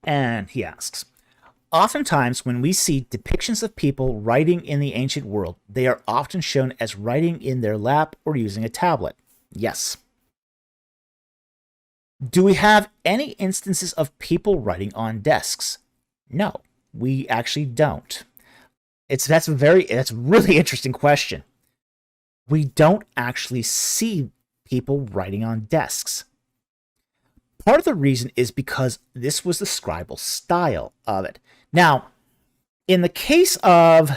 And he asks, oftentimes when we see depictions of people writing in the ancient world, they are often shown as writing in their lap or using a tablet. Yes. Do we have any instances of people writing on desks? No, we actually don't. That's a really interesting question. We don't actually see people writing on desks. Part of the reason is because this was the scribal style of it. Now, in the case of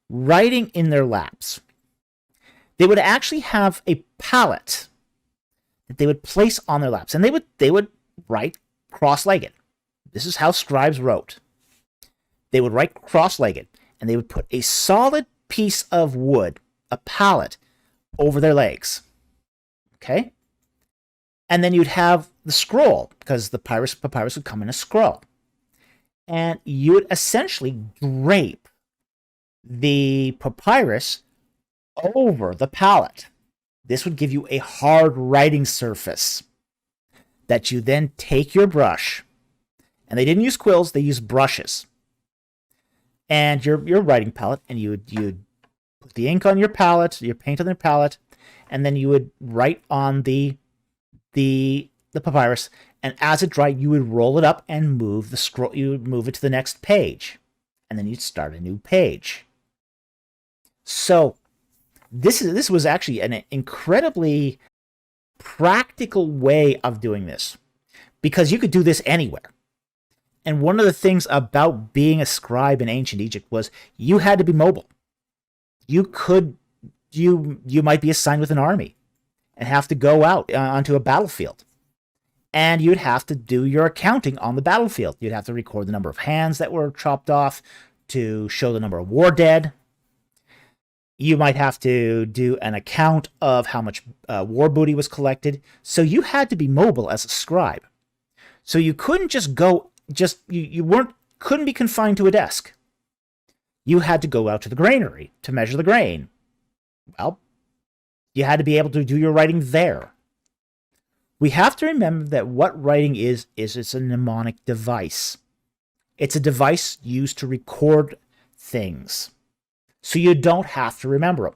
writing in their laps, they would actually have a palette that they would place on their laps, and they would write cross-legged. This is how scribes wrote. They would write cross-legged, and they would put a solid piece of wood, a pallet, over their legs. Okay? And then you'd have the scroll, because the papyrus would come in a scroll. And you would essentially drape the papyrus over the pallet. This would give you a hard writing surface that you then take your brush, and they didn't use quills, they used brushes, and your writing palette, and you'd put the ink on your palette, your paint on your palette, and then you would write on the papyrus, and as it dried, you would roll it up and move the scroll. You would move it to the next page, and then you'd start a new page. So this was actually an incredibly practical way of doing this, because you could do this anywhere. And one of the things about being a scribe in ancient Egypt was you had to be mobile. You might be assigned with an army and have to go out onto a battlefield. And you'd have to do your accounting on the battlefield. You'd have to record the number of hands that were chopped off to show the number of war dead. You might have to do an account of how much war booty was collected. So you had to be mobile as a scribe. So you couldn't just go, couldn't be confined to a desk. You had to go out to the granary to measure the grain. Well, you had to be able to do your writing there. We have to remember that what writing is it's a mnemonic device. It's a device used to record things, so you don't have to remember them.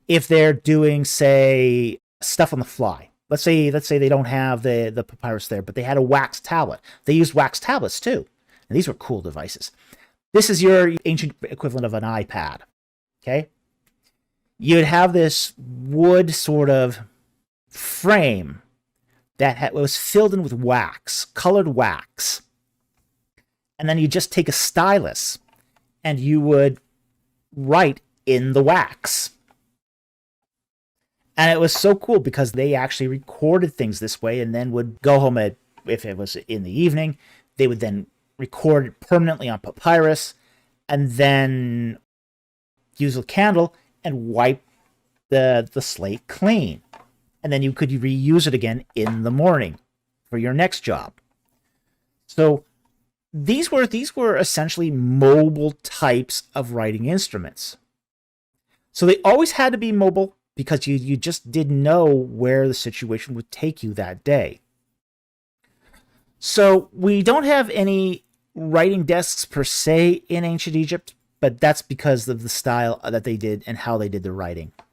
If they're doing, say, stuff on the fly, let's say they don't have the papyrus there, but they had a wax tablet. They used wax tablets too, and these were cool devices. This is your ancient equivalent of an iPad, okay? You'd have this wood sort of frame that was filled in with wax, colored wax. And then you just take a stylus and you would write in the wax. And it was so cool because they actually recorded things this way, and then would go home if it was in the evening, they would then record it permanently on papyrus and then use a candle and wipe the slate clean. And then you could reuse it again in the morning for your next job. So these were essentially mobile types of writing instruments. So they always had to be mobile because you just didn't know where the situation would take you that day. So we don't have any writing desks per se in ancient Egypt, but that's because of the style that they did and how they did the writing.